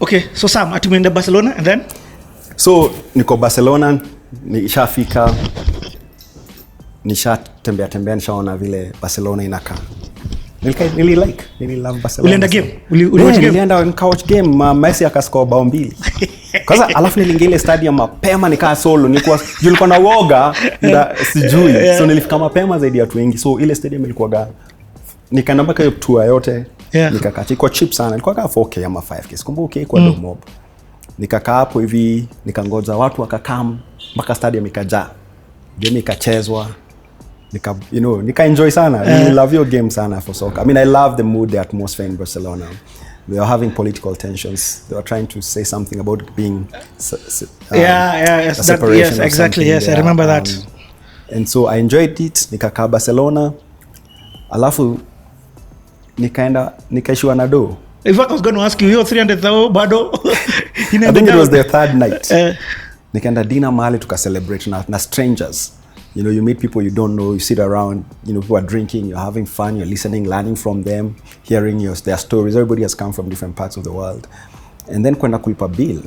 Okay, so Sam, atumeenda Barcelona and then? So niko Barcelona, nishafika, nishatembea nishaona vile Barcelona inakaa. Nili love Barcelona. Ulienda game? Nilienda couch game, Messi akascore bao 2. Kwanza alafu niliingia ile stadium mapema nikaa solo, nilikuwa na woga sijui. So nilifika mapema zaidi ya watu wengi. So ile stadium ilikuwa nikaenda mpaka hiyo tour yote. Nikakaa iko cheap sana. Ilikuwa kama 4K ama 5K. Sikumbuki ilikuwa do mob. Nikakaa hapo hivi, nikangoja watu wakakam mpaka stadium ikajaa. Game ikachezwa. Nika enjoy sana. I love your game sana for soccer. I mean, I love the mood, the atmosphere in Barcelona. They are having political tensions. They are trying to say something about being yes, exactly. Yes, I remember that. And so I enjoyed it. Nikakaa Barcelona. Alafu nikaishiwa na do. In fact, I was going to ask you, you're 300,000 bado. I think it was the third night. Nikaenda dinner mahali tuka celebrate na strangers. You meet people you don't know, you sit around, people are drinking, you're having fun, you're listening, learning from them, hearing their stories. Everybody has come from different parts of the world. And then kwenda kulipa bill.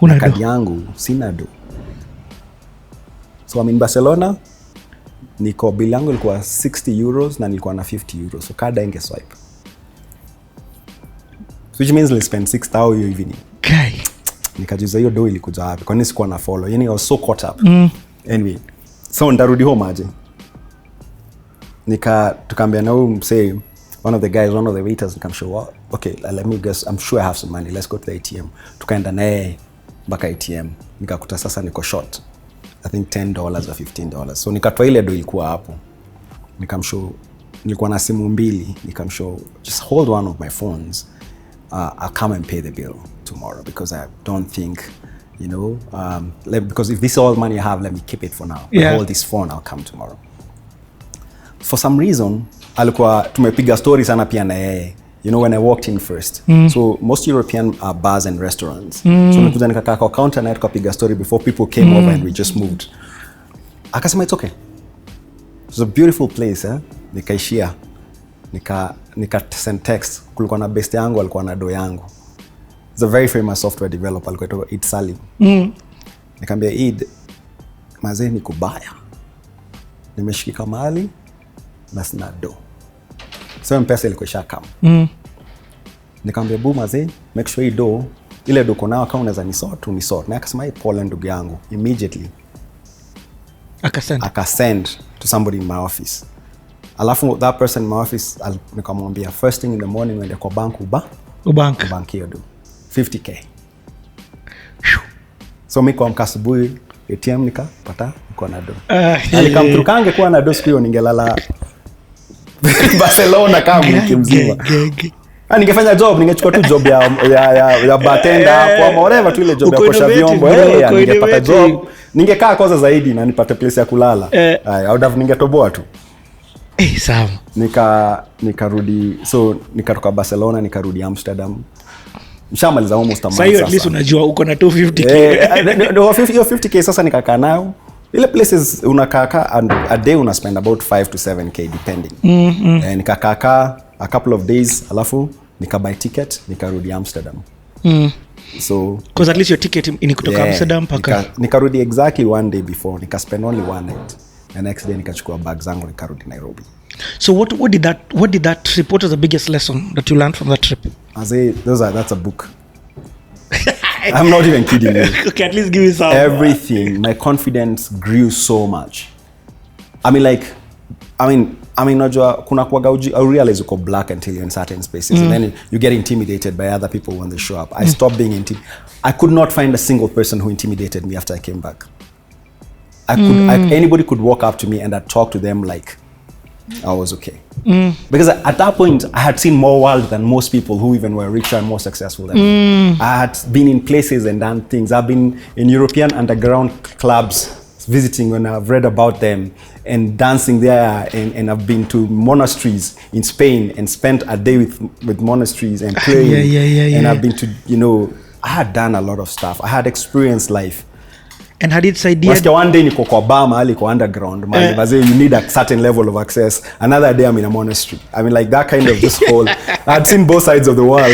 Una kadi yangu sina do. So I'm in Barcelona. Niko bill yangu ilikuwa 60 euros na nilikuwa na 50 euros. So kada inge swipe. Which means I'll spend 6,000 hiyo evening. Okay. Nikajiuliza hiyo do ilikuja wapi? Kwa nini sikuwa na follow? I was so caught up. Anyway, so ndarudi home aje. Tukaambia na huyu msee, one of the waiters, nikamshow, okay, let me guess, I'm sure I have some money, let's go to the ATM. Tukaenda naye mpaka ATM. Nikakuta sasa niko short. I think $10 or $15. So nikatoa ile do ilikuwa hapo. Nikamshow, nilikuwa na simu 2, nikamshow, just hold one of my phones. I'll come and pay the bill tomorrow because I don't think, because if this is all money I have, let me keep it for now. Yeah. Hold this phone, I'll come tomorrow. For some reason, alikuwa tumepiga story sana pia na yeye. When I walked in first. So most European bars and restaurants. So nikuja nikakaa kwa counter na tukapiga story before people came over and we just moved. Akasema it's okay. It's a beautiful place, Nikaishia. Nika send text. Kulikuwa na best yangu, alikuwa na do yangu. It's a very famous software developer, alikuwa Eid Salim. Nikamwambia Eid, mazee ni kubaya. Nimeshika mahali na sina do. So MPESA ilikuwa ishakama. Nikamwambia bu mazee, make sure ile do kona kama unaweza nisort. Na akasema pole ndugu yangu. Immediately akasend to somebody in my office. Alafu that person in my office nikamwambia first thing in the morning when kwa bank hiyo do 50k. So mimi kwa mkasubuhi ATM nikapata niko na do. Alikamtukange kuwa na do siku hiyo ningelala Barcelona kama wiki mzima. Ningefanya job, ningechukua tu job ya bartender hapo ama whatever tu ile job ya kuosha vyombo. Ningepata job, ningekaa kwanza zaidi na nipate place ya kulala. I would have ningetoboa tu. Sawa. Nikarudi, so nikatoka Barcelona nikarudi Amsterdam. Nishamaliza almost a month. Sasa at least unajua uko na 250k. Hiyo 50k sasa nikakaa nayo. Ile places unakaa a day una spend about 5 to 7k depending. Nikakaa a couple of days alafu nikabuy ticket nikarudi Amsterdam. So because at least your ticket in kutoka Amsterdam paka nikarudi exactly one day before, nika-spend only one night. The next day nikachukua bag zangu nikarudi Nairobi. So what did that trip, what was the biggest lesson that you learned from that trip? That's a book. I'm not even kidding you. Okay, at least give me some. Everything, my confidence grew so much. I mean najua kuna kuwaga I realize uko black until you're in certain spaces and then you get intimidated by other people when they show up. I stopped being I could not find a single person who intimidated me after I came back. Anybody could walk up to me and I'd talk to them like I was okay. Because at that point, I had seen more world than most people who even were richer and more successful than me. I had been in places and done things. I've been in European underground clubs visiting when I've read about them and dancing there, and I've been to monasteries in Spain and spent a day with monasteries and praying. And I've been to, I had done a lot of stuff. I had experienced life. And had it idea wasikia one day niko kwa bar mahali kwa underground mahali you need a certain level of access, another day I'm in a monastery. I mean like that kind of just whole I had seen both sides of the world.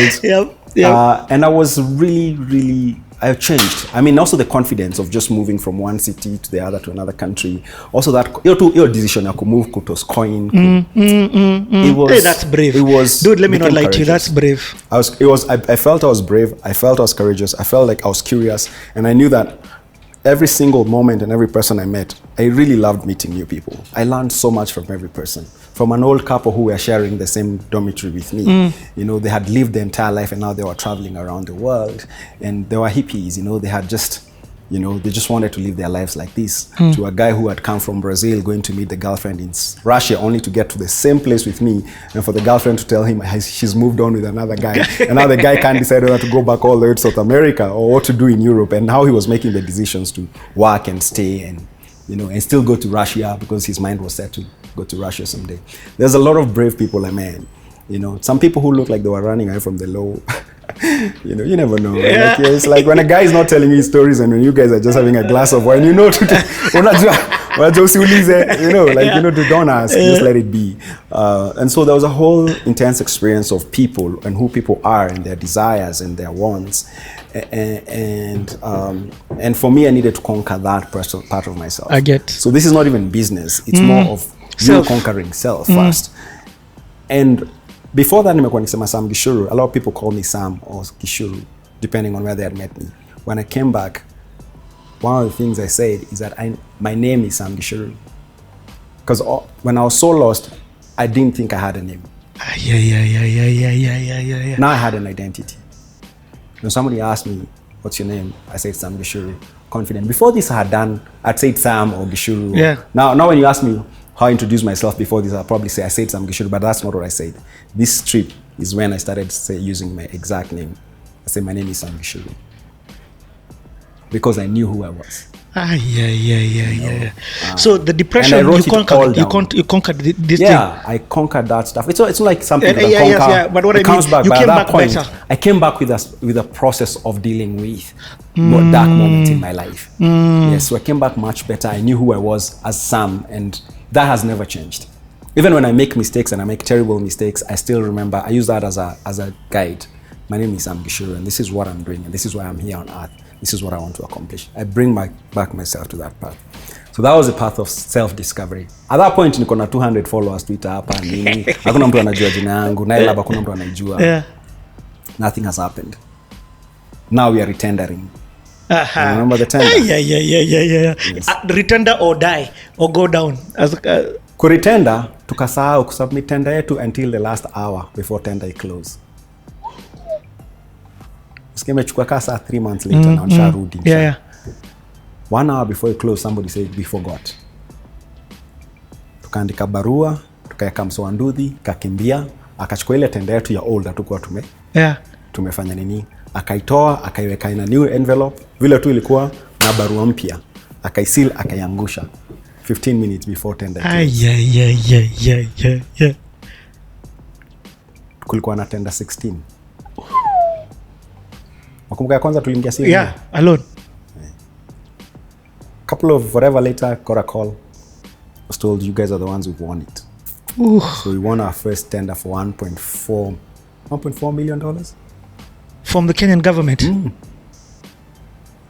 Yeah. And I was really I changed. I mean, also the confidence of just moving from one city to the other to another country. Also that your decision to move kutos coin. It was. Hey, that's brave. It was. Dude, let me not lie courageous. to you. That's brave. I felt I was brave. I felt I was courageous. I felt like I was curious, and I knew that every single moment and every person I met, I really loved meeting new people. I learned so much from every person. From an old couple who were sharing the same dormitory with me. You know, they had lived their entire life and now they were traveling around the world. And they were hippies, you know, they had just, you know, they just wanted to live their lives like this. To a guy who had come from Brazil going to meet the girlfriend in Russia only to get to the same place with me and for the girlfriend to tell him she's moved on with another guy. And now the guy can't decide whether to go back all the way to South America or what to do in Europe, and how he was making the decisions to work and stay and, you know, and still go to Russia because his mind was set to go to Russia someday. There's a lot of brave people I met. You know, some people who look like they were running away from the law. You know, you never know. Yeah. Like, it's like when a guy is not telling you stories and when you guys are just having a glass of wine, you know, you know, like, you know, don't ask, just let it be. And so there was a whole intense experience of people and who people are and their desires and their wants. And for me, I needed to conquer that part of myself. I get. So this is not even business. It's more of you conquering self first. And before that, nimekuwa nikisema Sam Gichuru. A lot of people call me Sam or Gichuru, depending on where they had met me. When I came back, one of the things I said is that my name is Sam Gichuru. Because when I was so lost, I didn't think I had a name. Yeah. Now I had an identity. When somebody asked me, what's your name? I said Sam Gichuru, confident. Before this I'd said Sam or Gichuru. Yeah. Now when you ask me how I introduced myself before this, I'll probably say I said Sam Gichuru, but that's not what I said. This trip is when I started using my exact name. I said my name is Sam Gichuru. Because I knew who I was. Yeah. So the depression, you conquered this thing. Yeah, I conquered that stuff. It's like something that I conquer. Yeah. But what I mean, comes back. you But came at that back point, better. I came back with a process of dealing with dark moments in my life. Yes, so I came back much better. I knew who I was as Sam, and that has never changed. Even when I make mistakes and I make terrible mistakes, I still remember. I use that as a guide. My name is Sam Gichuru, and this is what I'm doing, and this is why I'm here on earth. This is what I want to accomplish. I bring back myself to that path. So that was a path of self-discovery. At that point, niko na 200 followers Twitter hapa nini. Hakuna mtu anajua jina yangu. Nailab hakuna mtu anajua. Yeah. Nothing has happened. Now we are retendering. Remember the tender? Yeah. Yes. Retender or die or go down. Kuretender, tukasahau kusubmit tender yetu until the last hour before tender I close. Skimechukua kasa 3 months later na nisharudi. Yeah. 1 hour before it closed, somebody said we forgot. Tukaandika barua, tukaweka msoanduthi, kakimbia, akachukua ile tender yetu ya old hatukuwa tumefanya nini? Akaitoa, akaiweka in a new envelope, vile tu ilikuwa na barua mpya. Akaisil, akaiangusha 15 minutes before tender. Yeah. Kulikuwa na tender 16. Wakumbuka ya kwanza tuliingia siri. Yeah, alone. Couple of whatever later, got a call. Was told you guys are the ones who won it. So we won our first tender for $1.4 million from the Kenyan government.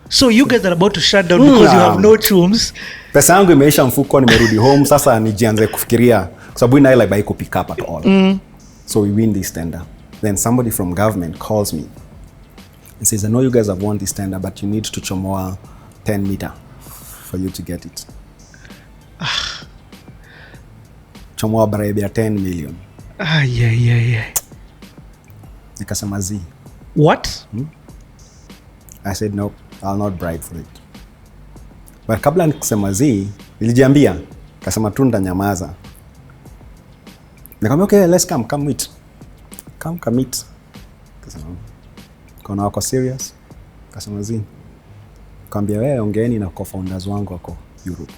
So you guys are about to shut down because you have no chums. Pesa yangu imeisha mfuko, nimerudi home. Sasa nijianze kufikiria kwa sababu Nailab haiko pick up at all. So we win this tender. Then somebody from government calls me and says, I know you guys have won this tender, but you need to chomoa 10 meter for you to get it. Chomoa bribe ya 10 million. Yeah. Nikasema zi. What? I said, nope, I'll not bribe for it. But kabla nikasema zi, nilijiambia, kasema tu ndanyamaza. Nikamwambia, okay, let's come meet. Come meet. Kasema, kona wako serious? Kasema zi. Kambia wewe ongeeni na co-founders wangu wako Europe.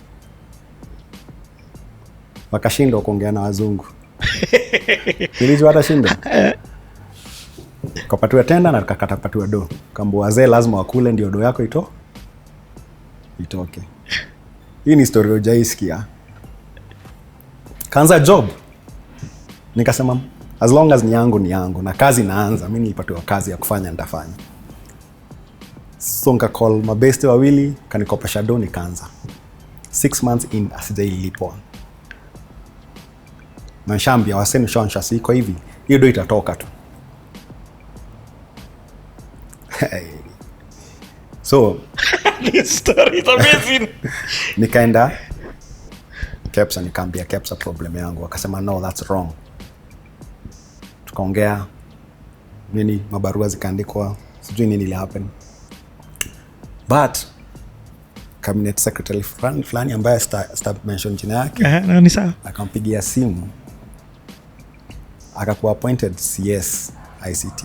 Wakashindwa kuongea na wazungu. Nilijua atashinda. Kapatiwa tenda na kakatapatiwa do. Kambo wazee lazima wakule ndio do yako itoke. Hii ni story hujaisikia. Kaanza job. Nikasema as long as ni yangu na kazi naanza, mimi nilipatiwa kazi ya kufanya nitafanya. So nika call mabeste wawili kanikopesha do nikaanza. 6 months in asijailipwa. Na shambia waseni shansha siko hivi. Hiyo do itatoka tu. So this story is amazing. Nikaenda KEPSA, nikaambia KEPSA problem yangu. Wakasema no, that's wrong. Tukaongea nini, mabarua zikaandikwa, sijui nini ili happen. But cabinet secretary fulani ambaye star mention jina yake, ni sawa, akampigia simu akakuwa appointed CS ICT.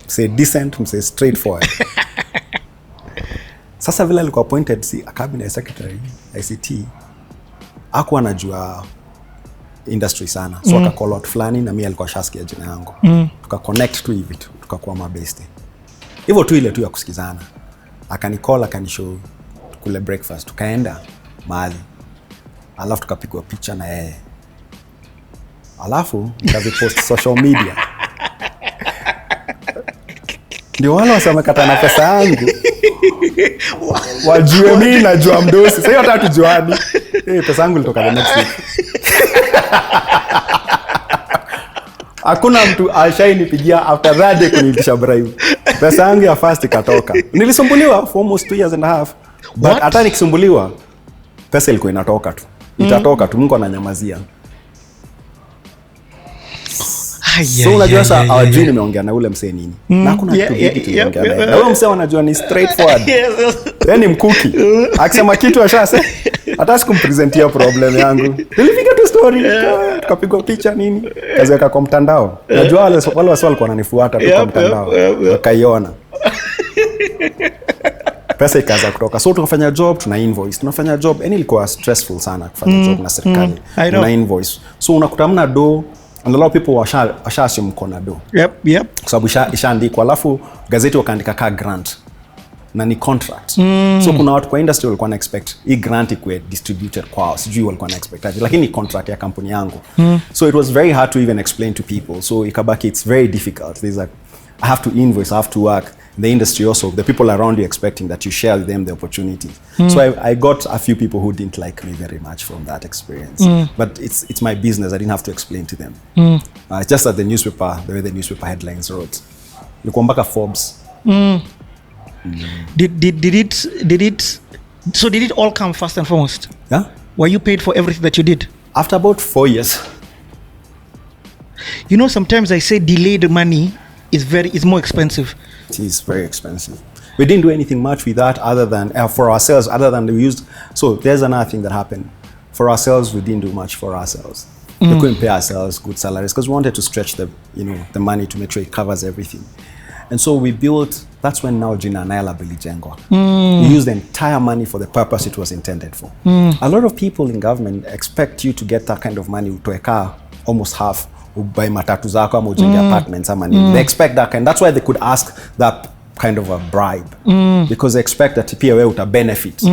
Say decent, say straightforward. Sasa vile alikuwa appointed cabinet secretary ICT, hakuwa anajua industry sana. So akacall out fulani na mimi alikuwa shasikia jina yangu. Tukaconnect tu hivi tu, tukakuwa mabeste. Hivyo tu ile tu ya kusikizana. Akanicall, akanishow kule breakfast, tukaenda mahali. Alafu tukapigwa picha na yeye. Alafu nikavipost social media. Ndio wale wasamekata na pesa yangu. Wajue mimi najua mdosi. Sasa hata tujuani. Pesa yangu ilitoka the next week. Hakuna mtu ashainipigia after that day kuniitisha bribe. Pesa yangu ya first ikatoka. Nilisumbuliwa for almost 2 years and a half. But hata nikisumbuliwa, pesa ilikuwa inatoka tu. Itatoka tu, Mungu ananyamazia. So unajua sasa hawajui nimeongea na ule msee nini. Na hakuna kitu bigi tuliongea naye. Na huyo msee anajua ni straightforward. Yaani mkuki. Akisema kitu ashase, hata sikumpresentia problem yangu. Nilipiga tu story, tukapigwa picha nini, kaziweka kwa mtandao. Najua wale waswali walikuwa wananifuata tu kwa mtandao. Wakaiona. Pesa ikaanza kutoka. So tukafanya job, tuna invoice. Tunafanya job, yani ilikuwa stressful sana kufanya job na serikali. Tuna invoice. So unakuta mna do, and a lot of people assume mkona do. Yep. Kwa sababu ishaandikwa, alafu gazeti wakaandika ka grant na ni contract. So kuna watu kwa industry walikuwa na expect hii grant ikuwe distributed kwao, sijui walikuwa na expect, lakini ni contract ya kampuni yangu. So it was very hard to even explain to people. So ikabaki it's very difficult. There's like, I have to invoice, I have to work. The industry also, the people around you expecting that you share with them the opportunities. So I got a few people who didn't like me very much from that experience. But it's my business. I didn't have to explain to them. It's just that the way the newspaper headlines wrote. Look back at Forbes. Did it all come first and foremost? Yeah. Were you paid for everything that you did? After about 4 years. You know, sometimes I say delayed money is more expensive. It is very expensive. We didn't do anything much with that other than for ourselves, other than we used. So there's another thing that happened. For ourselves, we didn't do much for ourselves. We couldn't pay ourselves good salaries because we wanted to stretch the money to make sure it covers everything. And so we built, that's when now jina Nailab ilijengwa. We used the entire money for the purpose it was intended for. A lot of people in government expect you to get that kind of money, utoeka almost half, buy matatu zako ama ujenge apartments ama nini. They expect that kind. That's why they could ask that kind of a bribe. Because they expect that pia wewe uta benefit.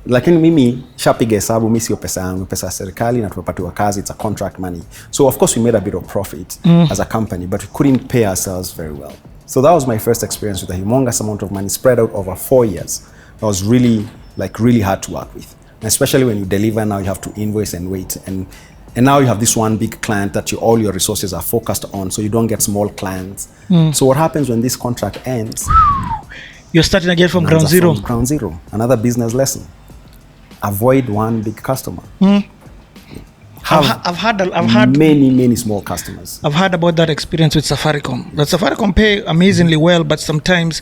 Lakini mimi shapiga hesabu, mimi sio pesa yangu, pesa ya serikali na tumepatiwa kazi, it's a contract money. So of course we made a bit of profit as a company, but we couldn't pay ourselves very well. So that was my first experience with a humongous amount of money spread out over 4 years. That was really hard to work with. And especially when you deliver, now you have to invoice and wait. And now you have this one big client that all your resources are focused on, so you don't get small clients. So what happens when this contract ends? You're starting again from ground zero. From ground zero. Another business lesson. Avoid one big customer. I've had many small customers. I've heard about that experience with Safaricom. That Safaricom pay amazingly well, but sometimes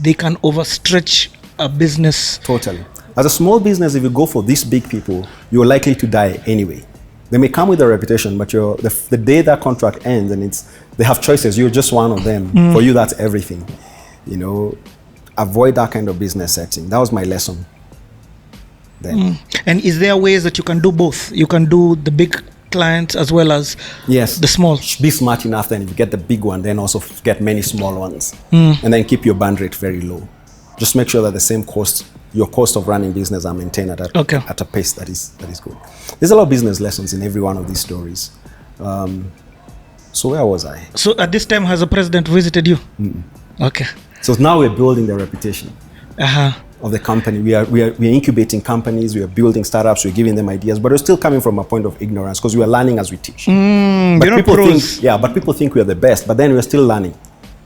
they can overstretch a business. Totally. As a small business, if you go for these big people, you're likely to die anyway. They may come with a reputation, but the day that contract ends and they have choices, you're just one of them. For you, that's everything. Avoid that kind of business setting. That was my lesson then. And is there ways that you can do both? You can do the big clients as well as the small? Be smart enough then if you get the big one, then also get many small ones. And then keep your burn rate very low. Just make sure that the same cost, your cost of running business are maintained at a pace that is good. There's a lot of business lessons in every one of these stories. So where was I? So at this time, has the president visited you? Okay. So now we're building the reputation of the company. We are incubating companies. We are building startups. We're giving them ideas, but we're still coming from a point of ignorance because we are learning as we teach. But people think, but people think we are the best. But then we're still learning.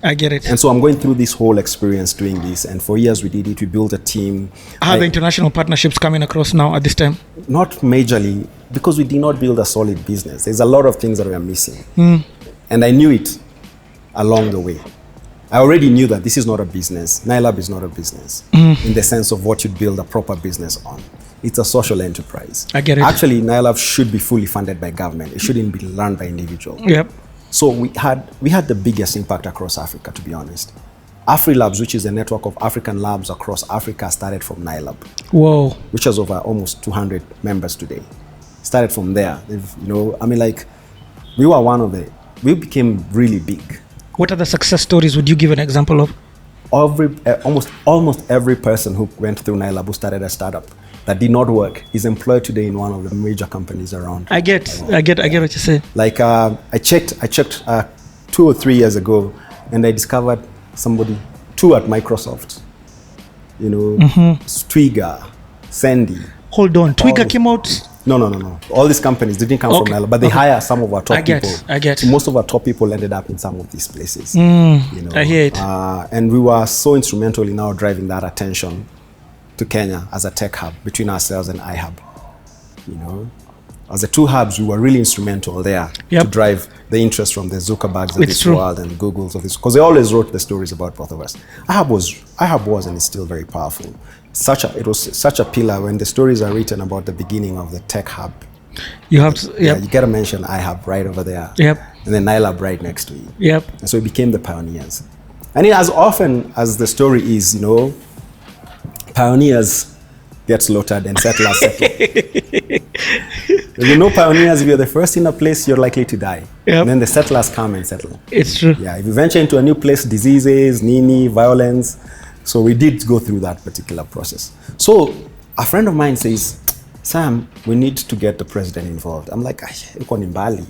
I get it. And so I'm going through this whole experience doing this. And for years we did it. We built a team. How are the international partnerships coming across now at this time? Not majorly, because we did not build a solid business. There's a lot of things that we are missing. And I knew it along the way. I already knew that this is not a business. Nailab is not a business in the sense of what you build a proper business on. It's a social enterprise. I get it. Actually, Nailab should be fully funded by government. It shouldn't be run by individuals. Yep. So we had the biggest impact across Africa, to be honest. AfriLabs, which is a network of African labs across Africa, started from Nailab. Whoa. Which has over almost 200 members today. Started from there. We became really big. What are the success stories? Would you give an example of? Almost every person who went through Nailab who started a startup that did not work is employed today in one of the major companies around. I get what you're saying. Like I checked 2 or 3 years ago, and I discovered two at Microsoft. Twiga, Sandy. Hold on, Twiga came out. No. All these companies didn't come from Nailab, but they hire some of our top people. I get. So most of our top people ended up in some of these places. I hear it. And we were so instrumental in now driving that attention to Kenya as a tech hub between ourselves and iHub. As the two hubs, we were really instrumental there to drive the interest from the Zuckerbergs of this world and Googles of this, because they always wrote the stories about both of us. iHub was and is still very powerful. It was such a pillar when the stories are written about the beginning of the tech hub. You have to, you gotta mention iHub right over there. And then Nailab right next to it. And so it became the pioneers. And as often as the story is, pioneers get slaughtered and settlers settle. Pioneers, if you're the first in a place, you're likely to die. And then the settlers come and settle. It's true. Yeah, if you venture into a new place, diseases, violence. So we did go through that particular process. So a friend of mine says, Sam, we need to get the president involved. I'm like, uko ni mbali.